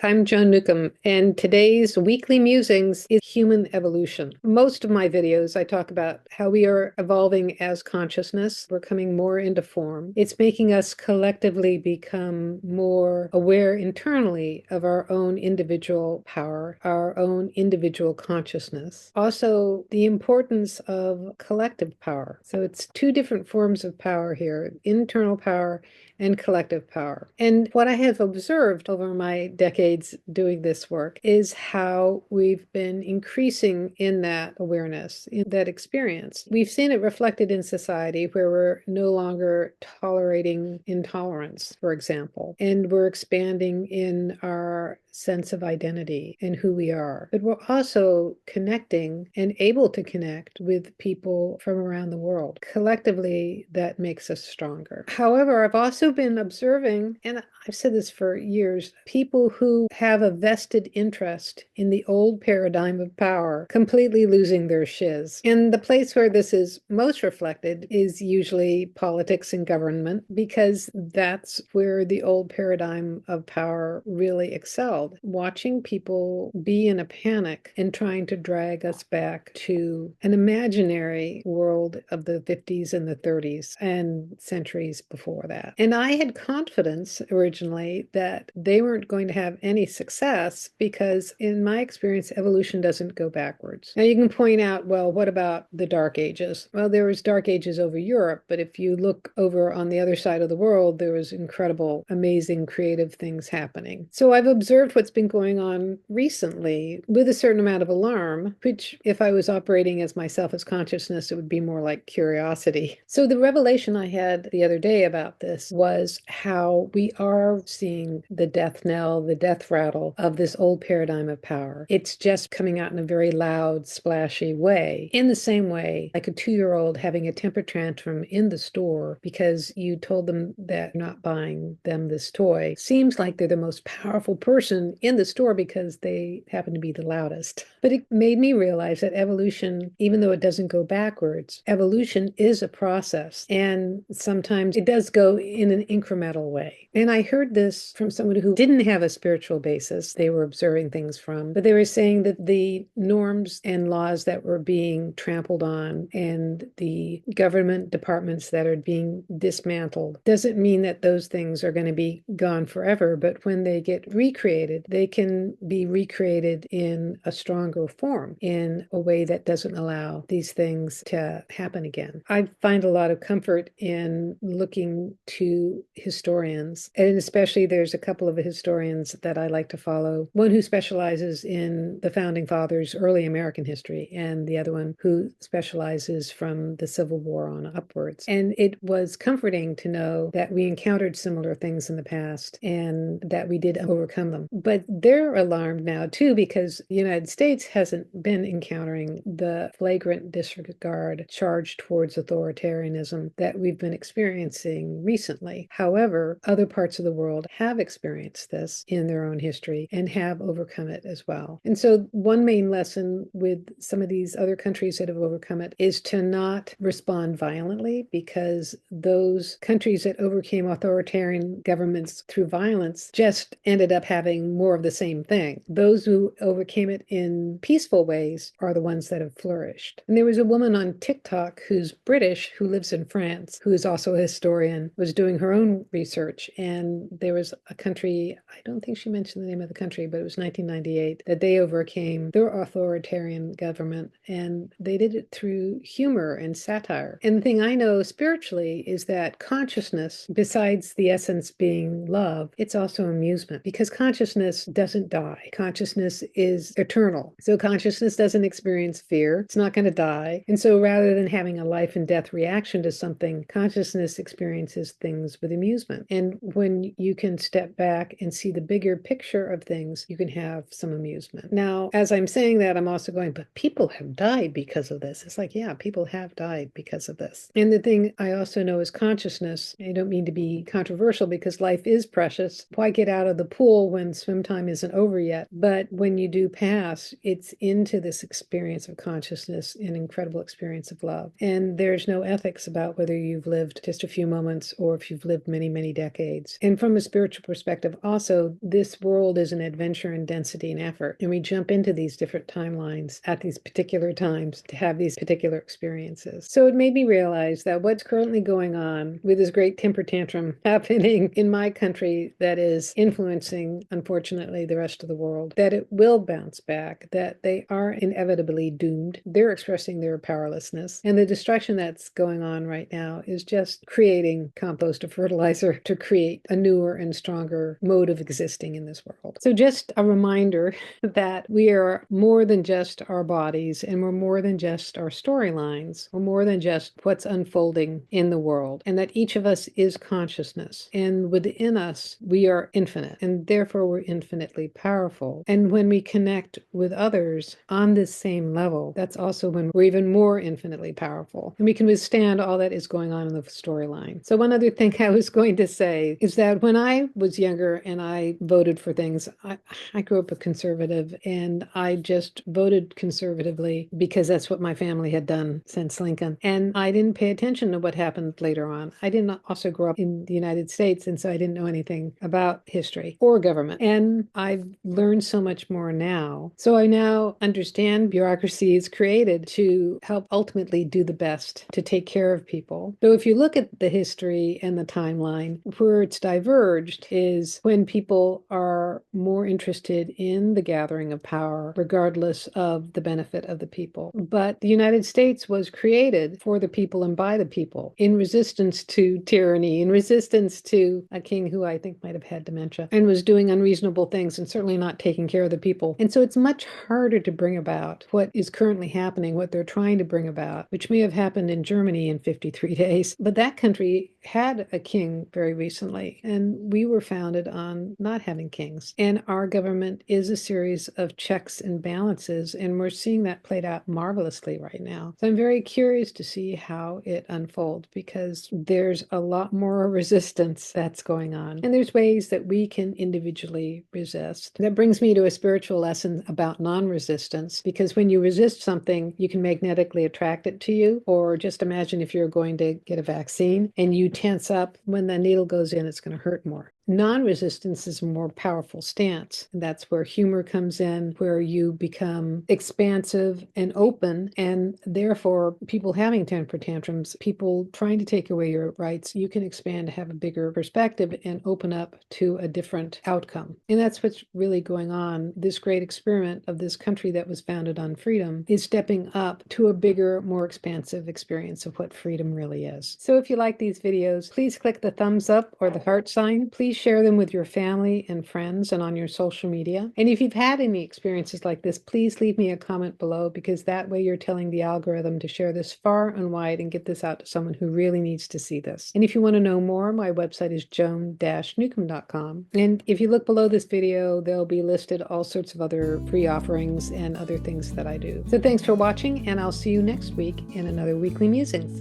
Hi, I'm Joan Newcomb, and today's weekly musings is human evolution. Most of my videos, I talk about how we are evolving as consciousness. We're coming more into form. It's making us collectively become more aware internally of our own individual power, our own individual consciousness. Also, the importance of collective power. So it's two different forms of power here, internal power and collective power. And what I have observed over my decades doing this work is how we've been increasing in that awareness, in that experience. We've seen it reflected in society where we're no longer tolerating intolerance, for example, and we're expanding in our sense of identity and who we are. But we're also connecting and able to connect with people from around the world. Collectively, that makes us stronger. However, I've also been observing, and I've said this for years, people who have a vested interest in the old paradigm of power completely losing their shiz. And the place where this is most reflected is usually politics and government, because that's where the old paradigm of power really excelled. Watching people be in a panic and trying to drag us back to an imaginary world of the 50s and the 30s and centuries before that. And I had confidence originally that they weren't going to have any success because, in my experience, evolution doesn't go backwards. Now, you can point out, well, what about the Dark Ages? Well, there was Dark Ages over Europe, but if you look over on the other side of the world, there was incredible, amazing, creative things happening. So I've observed what's been going on recently with a certain amount of alarm, which, if I was operating as myself as consciousness, it would be more like curiosity. So the revelation I had the other day about this was how we are seeing the death knell, the death rattle of this old paradigm of power. It's just coming out in a very loud, splashy way. In the same way, like a 2-year-old having a temper tantrum in the store because you told them that you're not buying them this toy, seems like they're the most powerful person in the store because they happen to be the loudest. But it made me realize that evolution, even though it doesn't go backwards, evolution is a process. And sometimes it does go in an incremental way. And I heard this from someone who didn't have a spiritual basis they were observing things from, but they were saying that the norms and laws that were being trampled on and the government departments that are being dismantled doesn't mean that those things are going to be gone forever, but when they get recreated, they can be recreated in a stronger form, in a way that doesn't allow these things to happen again. I find a lot of comfort in looking to historians, and especially there's a couple of historians that I like to follow. One who specializes in the Founding Fathers' early American history, and the other one who specializes from the Civil War on upwards. And it was comforting to know that we encountered similar things in the past and that we did overcome them. But they're alarmed now too, because the United States hasn't been encountering the flagrant disregard charged towards authoritarianism that we've been experiencing recently. However, other parts of the world have experienced this in their own history and have overcome it as well. And so one main lesson with some of these other countries that have overcome it is to not respond violently, because those countries that overcame authoritarian governments through violence just ended up having more of the same thing. Those who overcame it in peaceful ways are the ones that have flourished. And there was a woman on TikTok who's British, who lives in France, who is also a historian, was doing her own research. And there was a country, I don't think she mentioned the name of the country, but it was 1998, that they overcame their authoritarian government. And they did it through humor and satire. And the thing I know spiritually is that consciousness, besides the essence being love, it's also amusement, because consciousness doesn't die. Consciousness is eternal. So consciousness doesn't experience fear. It's not going to die. And so rather than having a life and death reaction to something, consciousness experiences things with amusement. And when you can step back and see the bigger picture of things, you can have some amusement. Now, as I'm saying that, I'm also going, but people have died because of this. It's like, yeah, people have died because of this. And the thing I also know is consciousness. I don't mean to be controversial because life is precious. Why get out of the pool when swim time isn't over yet? But when you do pass, it's into this experience of consciousness, an incredible experience of love. And there's no ethics about whether you've lived just a few moments or if you've lived many, many decades. And from a spiritual perspective, also, this world is an adventure in density and effort. And we jump into these different timelines at these particular times to have these particular experiences. So it made me realize that what's currently going on with this great temper tantrum happening in my country that is influencing, unfortunately, the rest of the world, that it will bounce back, that they are inevitably doomed. They're expressing their powerlessness. And the destruction that's going on right now is just creating compost or fertilizer to create a newer and stronger mode of existing in this world. So just a reminder that we are more than just our bodies, and we're more than just our storylines. We're more than just what's unfolding in the world, and that each of us is consciousness. And within us, we are infinite, and therefore we're infinitely powerful. And when we connect with others on this same level, that's also when we're even more infinitely powerful. And we can withstand all that is going on in the storyline. So one other thing I was going to say is that when I was younger and I voted for things, I grew up a conservative, and I just voted conservatively because that's what my family had done since Lincoln. And I didn't pay attention to what happened later on. I didn't also grow up in the United States, and so I didn't know anything about history or government. And I've learned so much more now. So I now understand bureaucracies created to help ultimately do the best to take care of people. So if you look at the history and the timeline, where it's diverged is when people are more interested in the gathering of power, regardless of the benefit of the people. But the United States was created for the people and by the people, in resistance to tyranny, in resistance to a king who I think might have had dementia and was doing unreasonable things and certainly not taking care of the people. And so it's much harder to bring about what is currently happening, what they're trying to bring about, which may have happened in Germany in 53 days. But that country had a king very recently, and we were founded on not having kings. And our government is a series of checks and balances, and we're seeing that played out marvelously right now. So I'm very curious to see how it unfolds, because there's a lot more resistance that's going on. And there's ways that we can individually resist. That brings me to a spiritual lesson about non-resistance, because when you resist something, you can magnetically attract it to you. Or just imagine if you're going to get a vaccine and you tense up, when the needle goes in, it's going to hurt more. Non-resistance is a more powerful stance. And that's where humor comes in, where you become expansive and open, and therefore people having temper tantrums, people trying to take away your rights, you can expand to have a bigger perspective and open up to a different outcome. And that's what's really going on. This great experiment of this country that was founded on freedom is stepping up to a bigger, more expansive experience of what freedom really is. So if you like these videos, please click the thumbs up or the heart sign. Please share them with your family and friends and on your social media. And if you've had any experiences like this, please leave me a comment below, because that way you're telling the algorithm to share this far and wide and get this out to someone who really needs to see this. And if you want to know more, my website is joan-newcomb.com. And if you look below this video, there'll be listed all sorts of other free offerings and other things that I do. So thanks for watching, and I'll see you next week in another Weekly Musings.